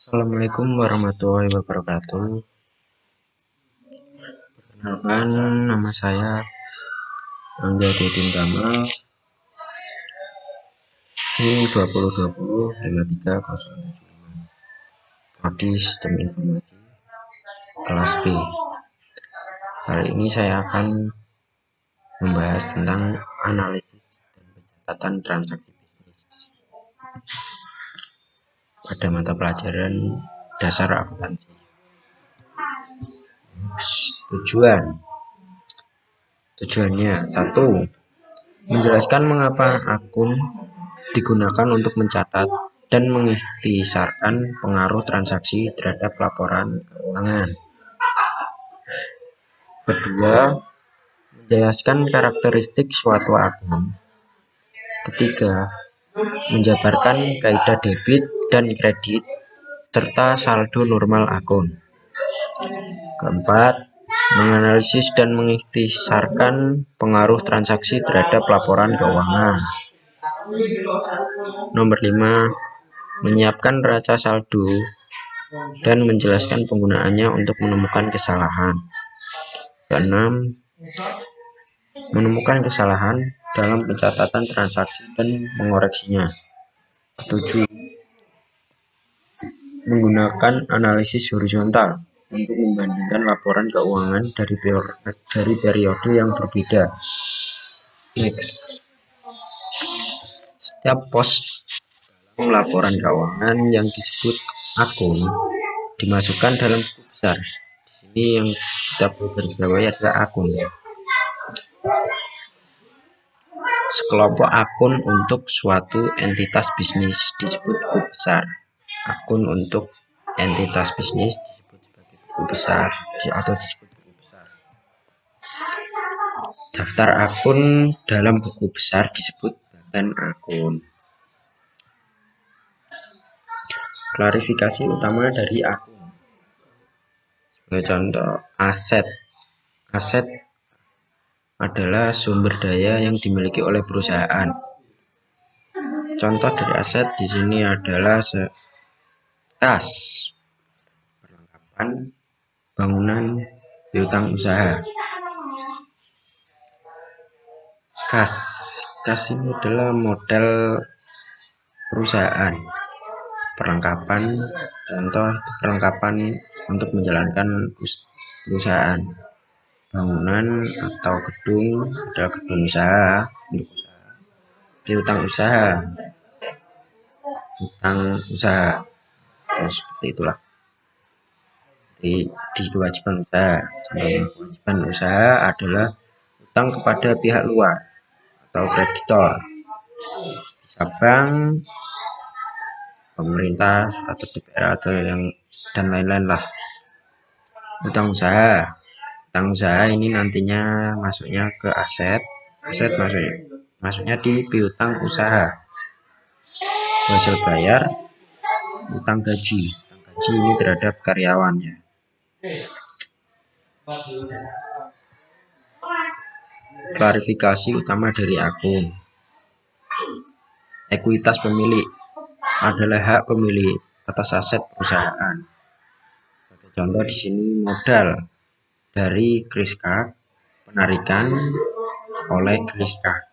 Assalamualaikum warahmatullahi wabarakatuh. Perkenalkan, nama saya Angga Dudin Kamal. Ini 2020 53075. Prodi Sistem Informasi kelas B. Kali ini saya akan membahas tentang analisis dan pencatatan transaksi bisnis pada mata pelajaran dasar akuntansi. Tujuannya 1. Menjelaskan mengapa akun digunakan untuk mencatat dan mengikhtisarkan pengaruh transaksi terhadap laporan keuangan. Kedua, menjelaskan karakteristik suatu akun. Ketiga, menjabarkan kaidah debit dan kredit serta saldo normal akun. Keempat, menganalisis dan mengikhtisarkan pengaruh transaksi terhadap laporan keuangan. Nomor 5, menyiapkan neraca saldo dan menjelaskan penggunaannya untuk menemukan kesalahan. Keenam, menemukan kesalahan dalam pencatatan transaksi dan mengoreksinya. Ketujuh, menggunakan analisis horizontal untuk membandingkan laporan keuangan dari periode yang berbeda. Next. Setiap pos dalam laporan keuangan yang disebut akun dimasukkan dalam buku besar. Di sini yang kita perlu garisbawahi adalah akun. Sekelompok akun untuk suatu entitas bisnis disebut buku besar. Akun untuk entitas bisnis disebut sebagai buku besar atau disebut buku besar. Daftar akun dalam buku besar disebut bagan akun. Klarifikasi utama dari akun. Sebagai contoh, aset. Aset adalah sumber daya yang dimiliki oleh perusahaan. Contoh dari aset di sini adalah kas, perlengkapan bangunan, piutang usaha. Kas ini adalah modal perusahaan. Perlengkapan, contoh perlengkapan untuk menjalankan perusahaan. Bangunan atau gedung adalah gedung usaha untuk usaha. Piutang usaha, utang usaha, atau seperti itulah. Di kewajiban usaha. Contohnya kewajiban usaha adalah utang kepada pihak luar atau kreditor, bisa bank, pemerintah atau DPR atau yang dan lain-lain lah. Utang usaha ini nantinya masuknya ke aset masuknya di piutang usaha. Hasil bayar utang gaji ini terhadap karyawannya. Klarifikasi utama dari akun. Ekuitas pemilik adalah hak pemilik atas aset perusahaan. Sebagai contoh di sini modal dari Kriskak, penarikan oleh Kriskak.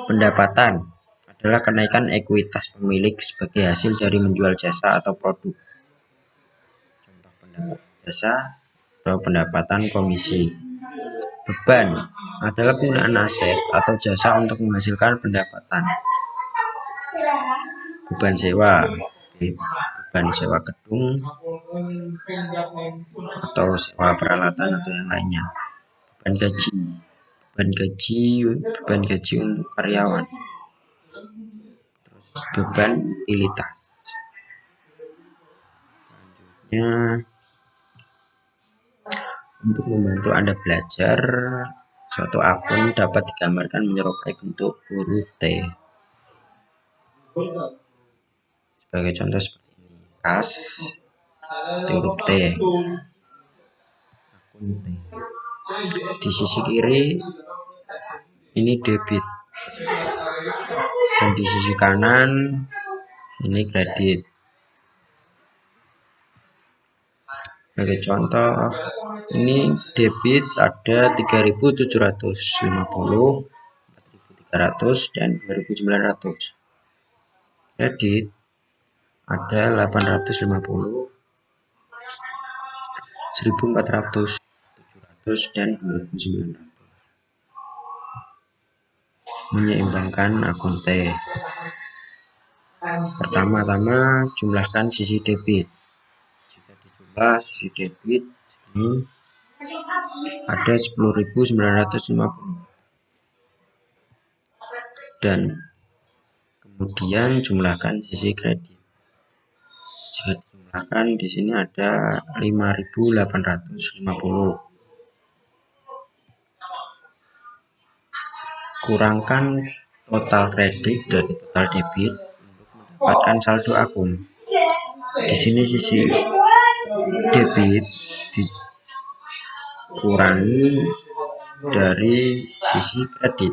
Pendapatan adalah kenaikan ekuitas pemilik sebagai hasil dari menjual jasa atau produk. Contoh pendapatan jasa atau pendapatan komisi. Beban adalah penggunaan aset atau jasa untuk menghasilkan pendapatan. Beban sewa gedung atau sewa peralatan atau yang lainnya. Beban gaji untuk karyawan. Terus beban utilitas. Selanjutnya, untuk membantu Anda belajar, suatu akun dapat digambarkan menyerupai bentuk huruf T. Sebagai contoh seperti ini, kas, huruf T, akun T. Di sisi kiri ini debit, Dan di sisi kanan ini kredit. Sebagai contoh, ini debit ada 3.750, 4.300 dan 2.900. Kredit ada 850, 1.400, 700 dan 2.900. Menyeimbangkan akun T. Pertama-tama jumlahkan sisi debit. Jika dijumlah sisi debit ini ada 10.950 dan kemudian jumlahkan sisi kredit. Jika dijumlahkan di sini ada 5.850. Kurangkan total kredit dari total debit untuk mendapatkan saldo akun. Di sini sisi debit dikurangi dari sisi kredit.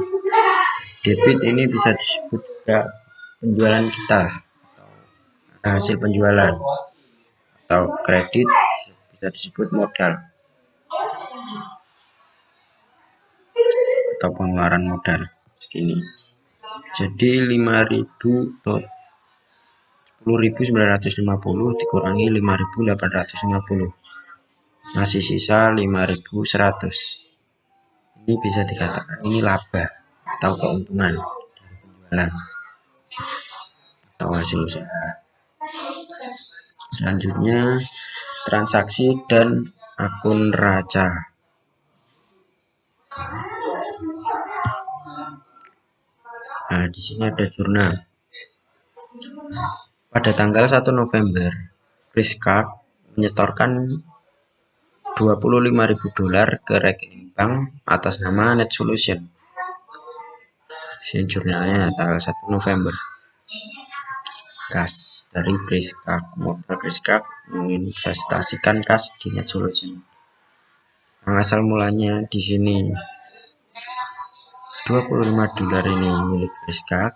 Debit ini bisa disebut juga penjualan kita atau hasil penjualan, atau kredit bisa disebut modal atau pengeluaran modal segini. Jadi 10.950 dikurangi 5.850 masih sisa 5.100. Ini bisa dikatakan ini laba atau keuntungan dari penjualan atau hasil usaha. Selanjutnya transaksi dan akun neraca. Nah, di sini ada jurnal. Pada tanggal 1 November, Priscard menyetorkan $25.000 ke rekening bank atas nama Net Solution. Di sini jurnalnya tanggal 1 November. Kas dari Priscard, modal Priscard menginvestasikan kas di Net Solution. Nah, asal mulanya di sini $25 ini milik Priscard,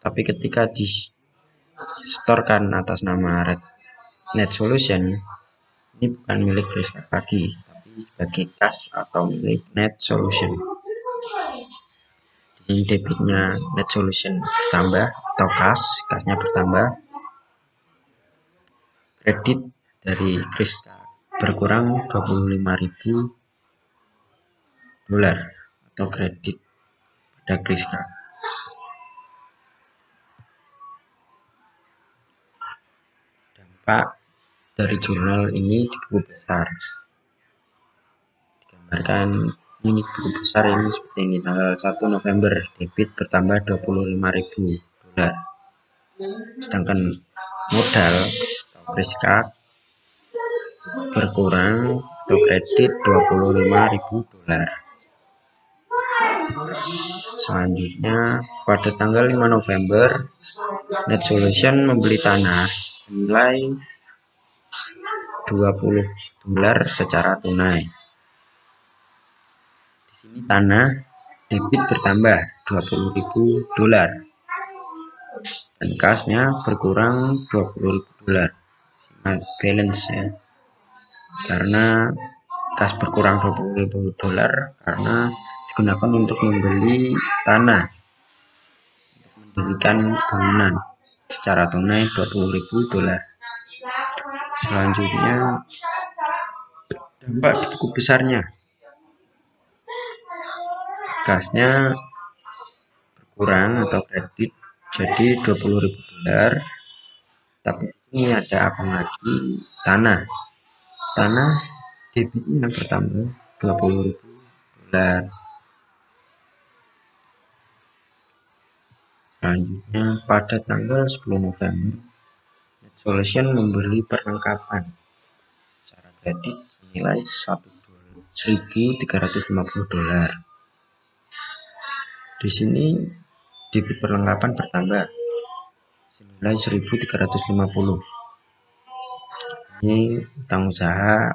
tapi ketika disetorkan atas nama Net Solution, ini bukan milik Priscard lagi, tapi sebagai kas atau milik Net Solution. Di sini debitnya Net Solution bertambah atau kasnya bertambah. Kredit dari Priscard berkurang $25.000 atau kredit pada Priscard. Dampak dari jurnal ini di buku besar digambarkan. Ini buku besar ini seperti ini, tanggal 1 November debit bertambah $25.000, sedangkan modal atau Priscard berkurang atau kredit $25.000. Selanjutnya pada tanggal 5 November Net Solution membeli tanah senilai $20 secara tunai. Di sini tanah debit bertambah $20.000 dan kasnya berkurang $20.000. Nah, balance ya. Karena kas berkurang $20.000 karena digunakan untuk membeli tanah untuk mendirikan bangunan secara tunai $20.000. Selanjutnya dampak di buku besarnya, kasnya berkurang atau kredit jadi $20.000, tapi ini ada akun lagi tanah debitnya bertambah $20.000. Selanjutnya pada tanggal 10 November Net Solution membeli perlengkapan secara kredit senilai $1.350. Di sini debit perlengkapan bertambah senilai $1.350. Ini utang usaha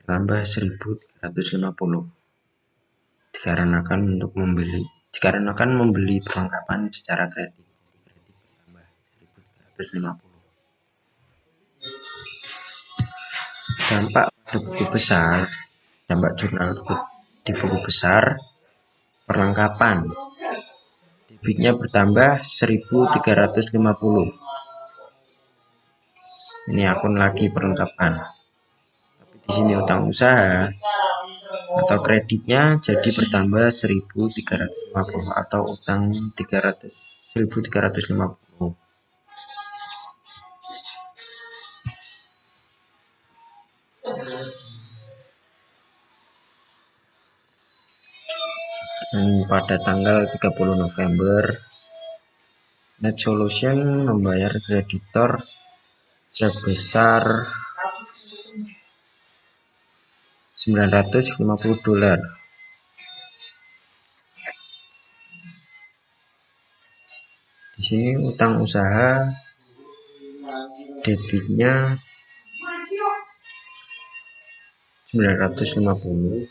bertambah $1.350 dikarenakan untuk membeli dikarenakan membeli perlengkapan secara kredit. Kredit bertambah 1.350. Dampak pada buku besar, dampak jurnal di buku besar, perlengkapan debitnya bertambah 1.350. Ini akun lagi perlengkapan. Tapi di sini utang usaha atau kreditnya jadi bertambah 1.350 atau utang 1.350. Pada tanggal 30 November, Net Solution membayar kreditor sebesar $950. Di sini utang usaha debitnya 950,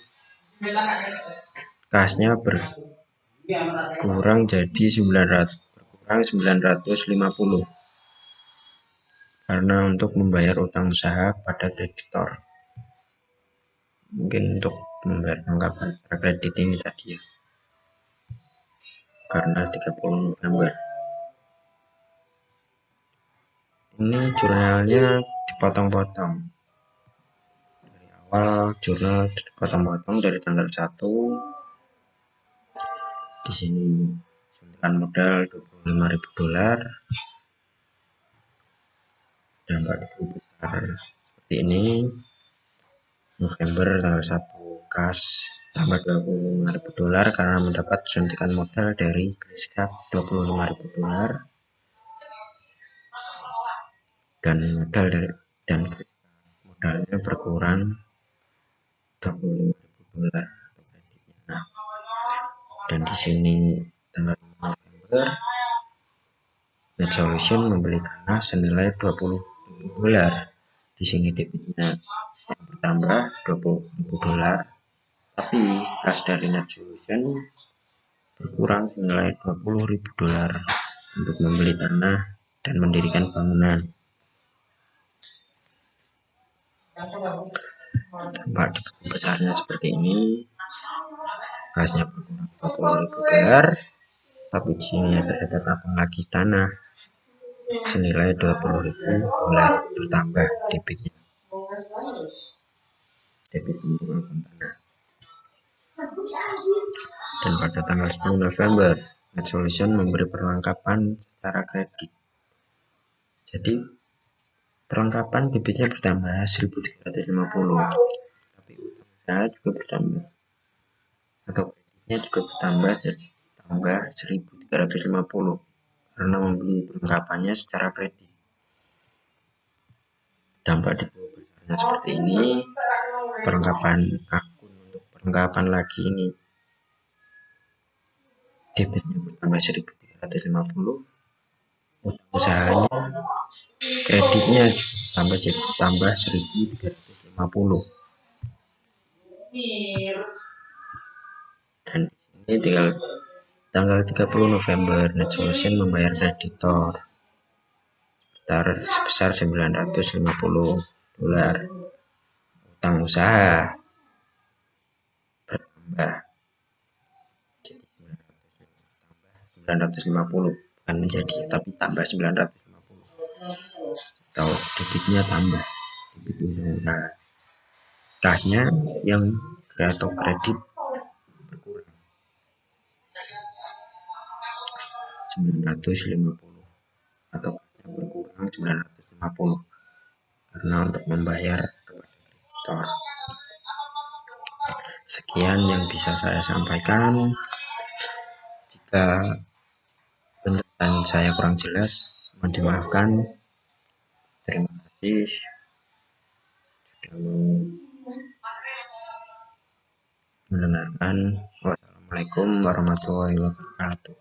kasnya berkurang jadi 950 karena untuk membayar utang usaha pada kreditor, mungkin untuk membayar perlengkapan secara kredit ini tadi ya, karena 30 November. Ini jurnalnya dipotong-potong. Dari awal jurnal dipotong-potong dari tanggal 1. Di sini suntikan modal $25.000. Dampak besar seperti ini. November tanggal 1, kas tambah $25.000 karena mendapat suntikan modal dari Griskap $25.000 dan modalnya berkurang $25.000. Nah, dan di sini tanggal November Net Solution membeli tanah senilai $20.000. Di sini debitnya bertambah $20.000, tapi kas dari Net Solution berkurang senilai $20.000 untuk membeli tanah dan mendirikan bangunan. Dampak besarnya seperti ini, kasnya berkurang $20.000, tapi di sini terdapat abang lagi tanah senilai $20.000 bertambah debitnya. Debit untuk abang tanah. Dan pada tanggal 10 November, Net Solution memberi perlengkapan secara kredit. Jadi perlengkapan debitnya bertambah 1.350, tapi utang juga bertambah atau kreditnya juga bertambah jadi tambah 1.350 karena membeli perlengkapannya secara kredit. Dampak di besarnya seperti ini, perlengkapan akun untuk perlengkapan lagi ini debitnya bertambah 1.350, utang usahanya kreditnya tambah 1.350. Dan ini tinggal tanggal 30 November Net Solution membayar kreditor sebesar $950. Utang usaha bertambah jadi 950, bukan menjadi tapi tambah 950 atau debitnya tambah debit usaha, kasnya yang atau kredit berkurang 950 atau berkurang 950 karena untuk membayar kepada kreditor. Sekian yang bisa saya sampaikan. Jika penjelasan saya kurang jelas, mohon dimaafkan. Terima kasih sudah mendengarkan. Wassalamualaikum warahmatullahi wabarakatuh.